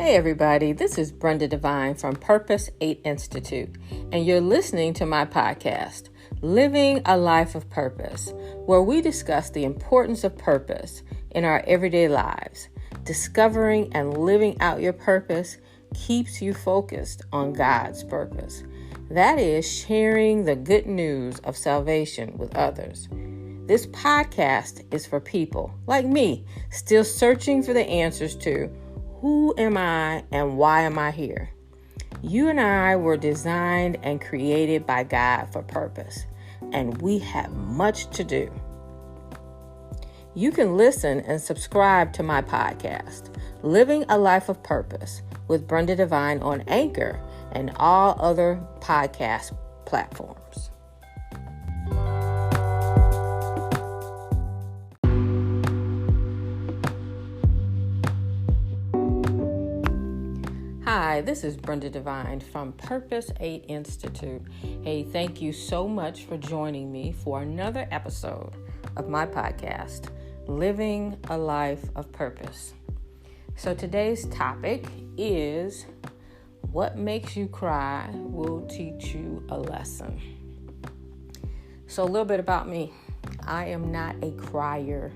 Hey everybody, this is Brenda Devine from Purpose 8 Institute, and you're listening to my podcast, Living a Life of Purpose, where we discuss the importance of purpose in our everyday lives. Discovering and living out your purpose keeps you focused on God's purpose. That is sharing the good news of salvation with others. This podcast is for people like me, still searching for the answers to who am I and why am I here? You and I were designed and created by God for purpose, and we have much to do. You can listen and subscribe to my podcast, Living a Life of Purpose with Brenda Devine on Anchor and all other podcast platforms. Hi, this is Brenda Devine from Purpose 8 Institute. Hey, thank you so much for joining me for another episode of my podcast, Living a Life of Purpose. So today's topic is what makes you cry will teach you a lesson. So a little bit about me. I am not a crier.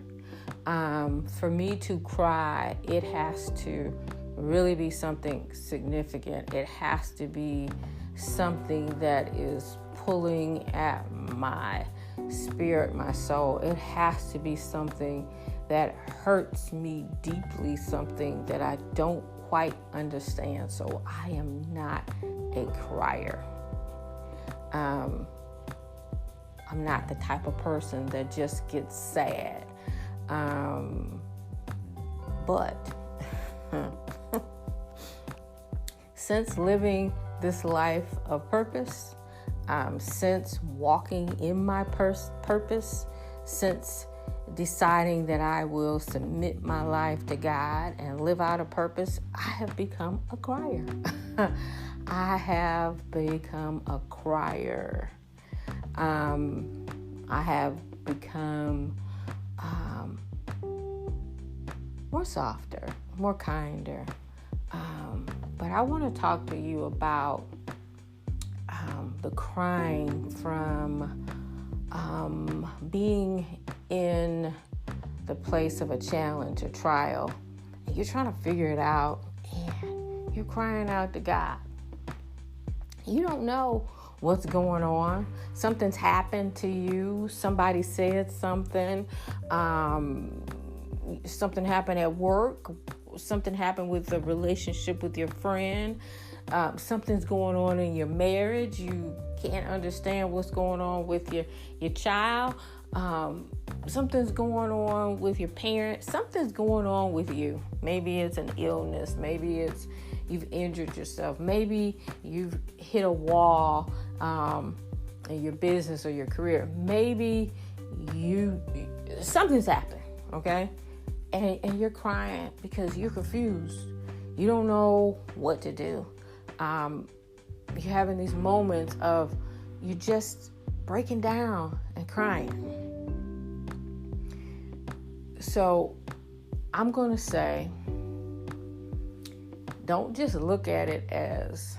For me to cry, it has to really be something significant. It has to be something that is pulling at my spirit, my soul. It has to be something that hurts me deeply, something that I don't quite understand. So I am not a crier. I'm not the type of person that just gets sad. But since living this life of purpose, since walking in my purpose, since deciding that I will submit my life to God and live out a purpose, I have become a crier. I have become a crier. I have become more softer, more kinder. But I want to talk to you about the crying from being in the place of a challenge, a trial, and you're trying to figure it out, and you're crying out to God. You don't know what's going on. Something's happened to you. Somebody said something. Something happened at work. Something happened with the relationship with your friend. Something's going on in your marriage. You can't understand what's going on with your child. Something's going on with your parents. Something's going on with you. Maybe it's an illness. Maybe it's you've injured yourself. Maybe you've hit a wall in your business or your career. Maybe something's happened, okay? And you're crying because you're confused. You don't know what to do. You're having these moments of you just breaking down and crying. So I'm going to say, don't just look at it as,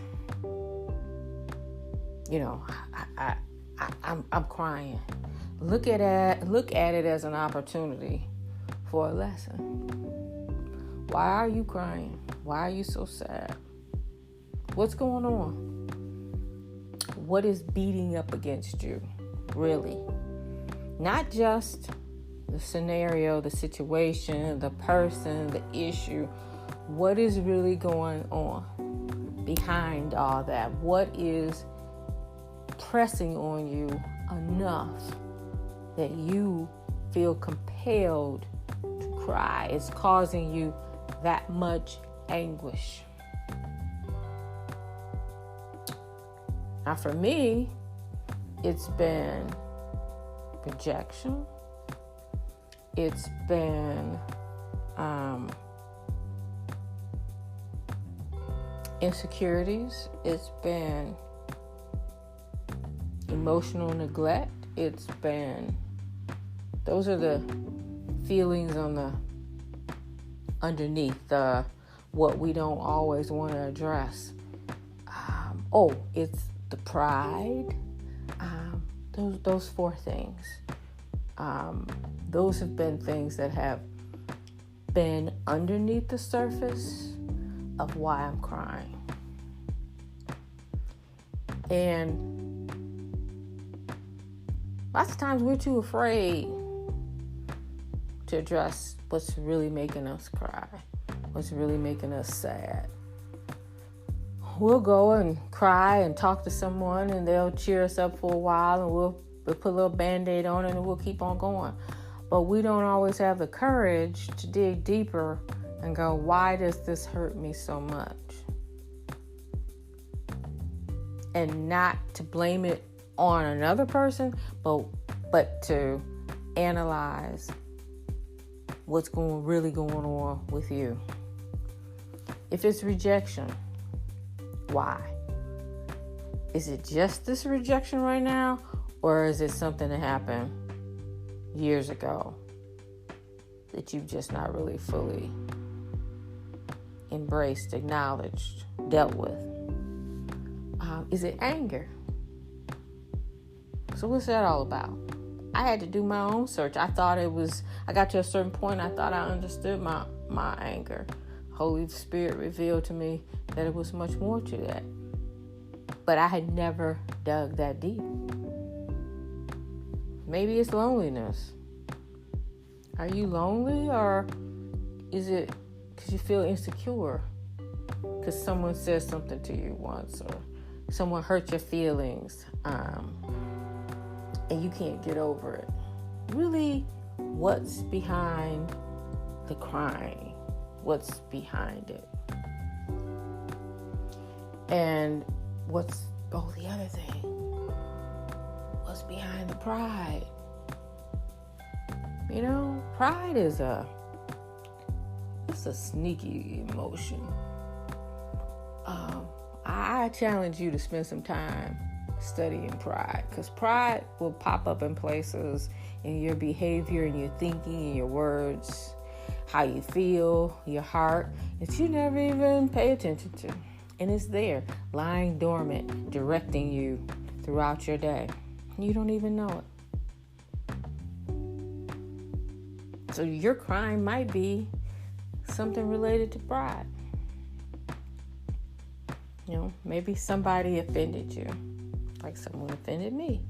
I'm crying. Look at it as an opportunity for a lesson. Why are you crying? Why are you so sad? What's going on? What is beating up against you, really? Not just the scenario, the situation, the person, the issue. What is really going on behind all that? What is pressing on you enough that you feel compelled to cry? It's causing you that much anguish. Now for me, it's been rejection. It's been insecurities. It's been emotional neglect. Those are the feelings on the underneath, what we don't always want to address. It's the pride. Those four things. Those have been things that have been underneath the surface of why I'm crying. And lots of times we're too afraid to address what's really making us cry, what's really making us sad. We'll go and cry and talk to someone, and they'll cheer us up for a while, and we'll put a little Band-Aid on it, and we'll keep on going. But we don't always have the courage to dig deeper and go, why does this hurt me so much? And not to blame it on another person, but to analyze what's really going on with you. If it's rejection, why? Is it just this rejection right now, or is it something that happened years ago that you've just not really fully embraced, acknowledged, dealt with? Is it anger? So what's that all about? I had to do my own search. I got to a certain point, I thought I understood my anger. Holy Spirit revealed to me that it was much more to that. But I had never dug that deep. Maybe it's loneliness. Are you lonely, or is it because you feel insecure? Because someone says something to you once, or someone hurt your feelings, and you can't get over it. Really, what's behind the crying? What's behind it? And the other thing, what's behind the pride? Pride is it's a sneaky emotion. I challenge you to spend some time studying pride, because pride will pop up in places in your behavior, in your thinking, in your words, how you feel, your heart, that you never even pay attention to. And it's there, lying dormant, directing you throughout your day. You don't even know it. So your crime might be something related to pride. Maybe somebody offended you, like someone offended me.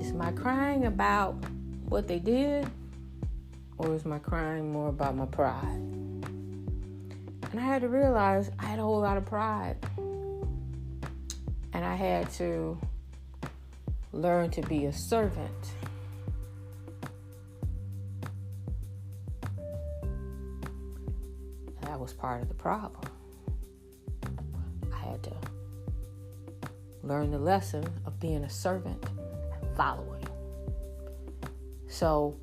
Is my crying about what they did, or is my crying more about my pride? And I had to realize I had a whole lot of pride. And I had to learn to be a servant. That was part of the problem. I had to learn the lesson of being a servant and following. So,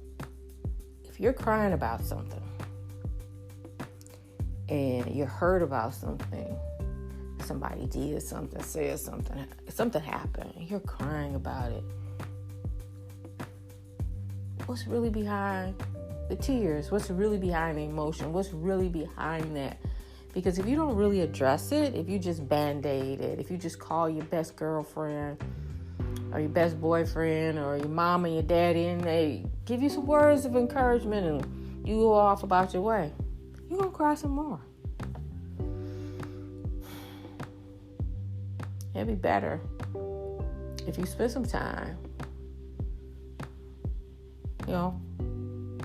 if you're crying about something, and you're hurt about something, somebody did something, said something happened, and you're crying about it, what's really behind the tears? What's really behind the emotion? What's really behind that? Because if you don't really address it, if you just Band-Aid it, if you just call your best girlfriend or your best boyfriend or your mom and your daddy and they give you some words of encouragement and you go off about your way, you're going to cry some more. It'd be better if you spend some time.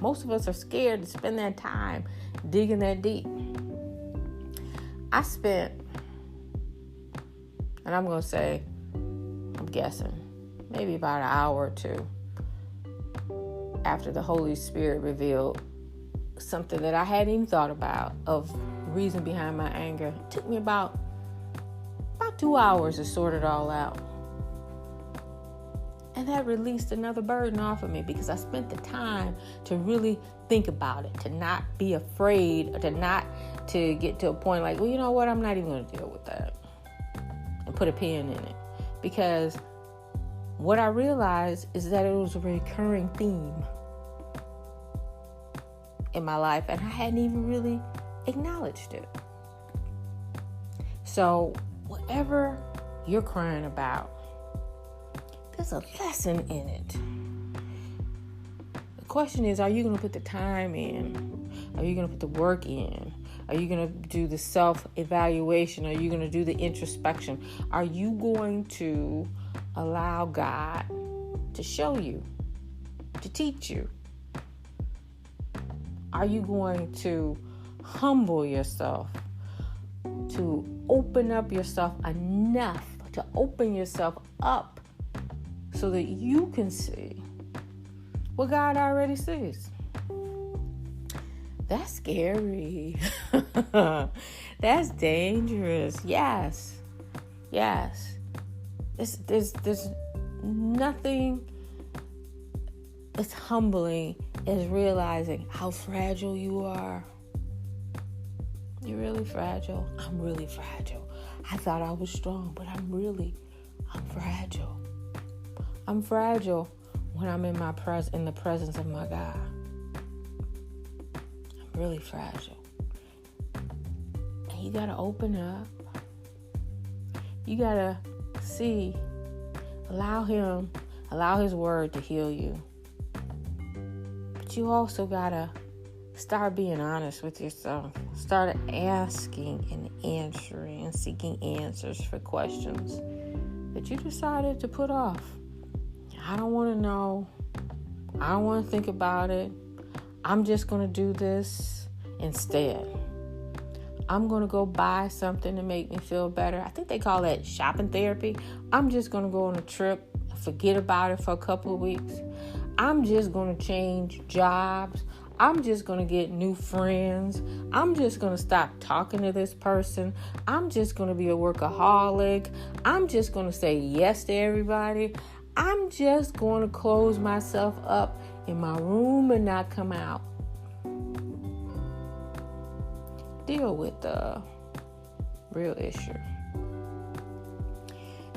Most of us are scared to spend that time digging that deep. I spent, and I'm going to say, I'm guessing, maybe about an hour or two after the Holy Spirit revealed something that I hadn't even thought about of reason behind my anger. It took me about 2 hours to sort it all out. And that released another burden off of me because I spent the time to really think about it, to not be afraid, or to get to a point like, well, you know what, I'm not even going to deal with that. And put a pin in it. Because what I realized is that it was a recurring theme in my life, and I hadn't even really acknowledged it. So whatever you're crying about, there's a lesson in it. The question is, are you going to put the time in? Are you going to put the work in? Are you going to do the self-evaluation? Are you going to do the introspection? Are you going to allow God to show you, to teach you? Are you going to humble yourself, to open up yourself enough, to open yourself up so that you can see what God already sees? That's scary. That's dangerous. Yes. There's nothing as humbling as realizing how fragile you are. You're really fragile. I'm really fragile. I thought I was strong, but I'm fragile. I'm fragile when I'm in the presence of my God. I'm really fragile. And you gotta open up. You gotta see, allow his word to heal you. But you also gotta start being honest with yourself. Start asking and answering and seeking answers for questions that you decided to put off. I don't want to know. I don't want to think about it. I'm just going to do this instead. I'm going to go buy something to make me feel better. I think they call that shopping therapy. I'm just going to go on a trip, forget about it for a couple of weeks. I'm just going to change jobs. I'm just going to get new friends. I'm just going to stop talking to this person. I'm just going to be a workaholic. I'm just going to say yes to everybody. I'm just going to close myself up in my room and not come out. Deal with the real issue.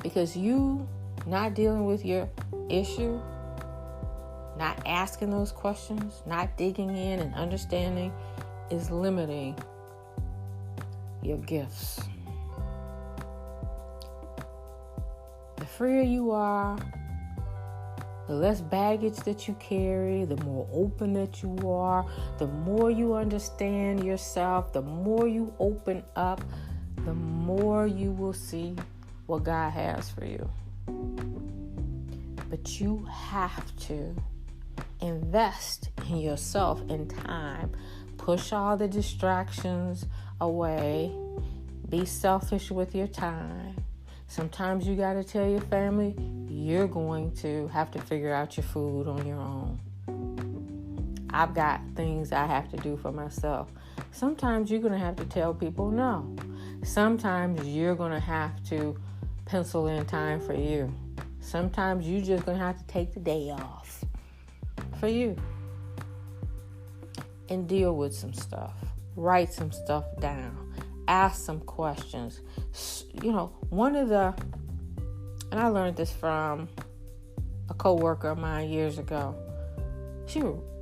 Because you not dealing with your issue, not asking those questions, not digging in and understanding is limiting your gifts. The freer you are, the less baggage that you carry, the more open that you are, the more you understand yourself, the more you open up, the more you will see what God has for you. But you have to invest in yourself in time. Push all the distractions away. Be selfish with your time. Sometimes you got to tell your family you're going to have to figure out your food on your own. I've got things I have to do for myself. Sometimes you're going to have to tell people no. Sometimes you're going to have to pencil in time for you. Sometimes you're just going to have to take the day off for you and deal with some stuff. Write some stuff down. Ask some questions. And I learned this from a coworker of mine years ago.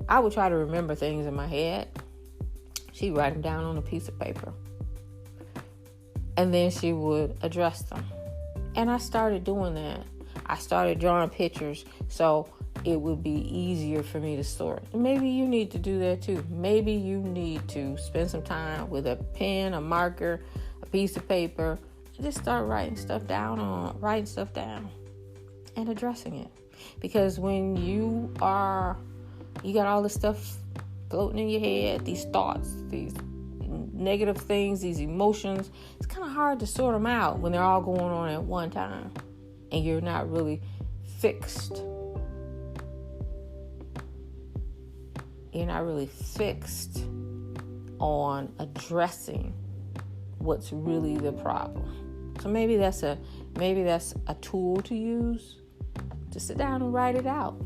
I would try to remember things in my head. She'd write them down on a piece of paper. And then she would address them. And I started doing that. I started drawing pictures so it would be easier for me to sort. And maybe you need to do that too. Maybe you need to spend some time with a pen, a marker, a piece of paper, and just start writing stuff down and addressing it. Because when you got all this stuff floating in your head, these thoughts, these negative things, these emotions, it's kind of hard to sort them out when they're all going on at one time and you're not really fixed. You're not really fixed on addressing what's really the problem. So maybe that's a tool to use, to sit down and write it out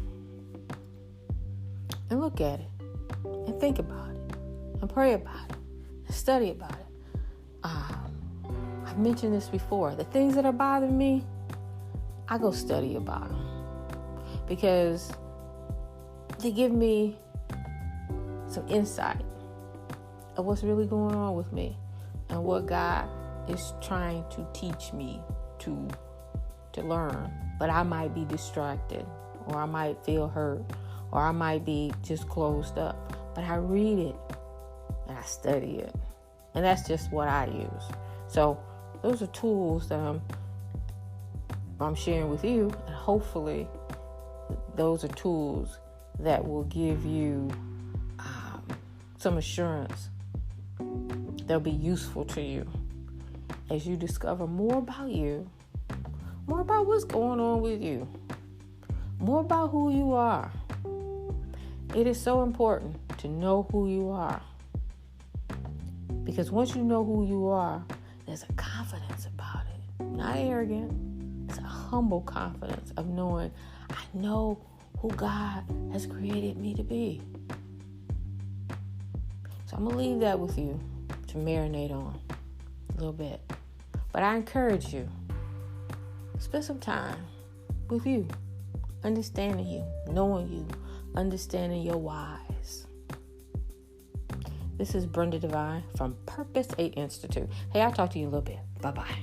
and look at it and think about it and pray about it and study about it. I've mentioned this before. The things that are bothering me, I go study about them because they give me some insight of what's really going on with me and what God is trying to teach me to learn. But I might be distracted, or I might feel hurt, or I might be just closed up. But I read it and I study it. And that's just what I use. So those are tools that I'm sharing with you. And hopefully those are tools that will give you some assurance. They'll be useful to you as you discover more about you, more about what's going on with you, more about who you are. It is so important to know who you are, because once you know who you are, there's a confidence about it. Not arrogant. It's a humble confidence of knowing I know who God has created me to be. So I'm going to leave that with you to marinate on a little bit. But I encourage you, spend some time with you, understanding you, knowing you, understanding your whys. This is Brenda Devine from Purpose 8 Institute. Hey, I'll talk to you in a little bit. Bye-bye.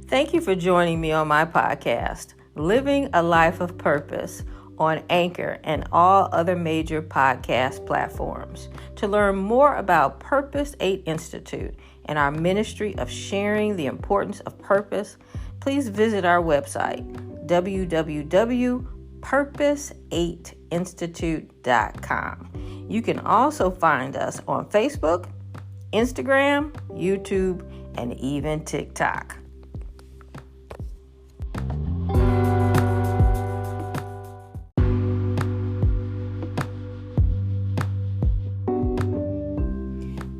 Thank you for joining me on my podcast, Living a Life of Purpose, on Anchor and all other major podcast platforms. To learn more about Purpose 8 Institute and our ministry of sharing the importance of purpose, please visit our website, www.purpose8institute.com. You can also find us on Facebook, Instagram, YouTube, and even TikTok.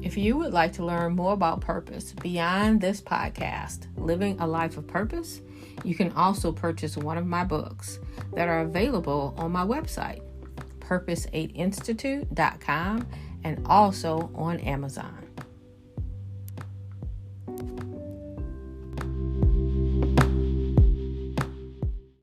If you would like to learn more about purpose beyond this podcast, Living a Life of Purpose, you can also purchase one of my books that are available on my website, purpose8institute.com, and also on Amazon.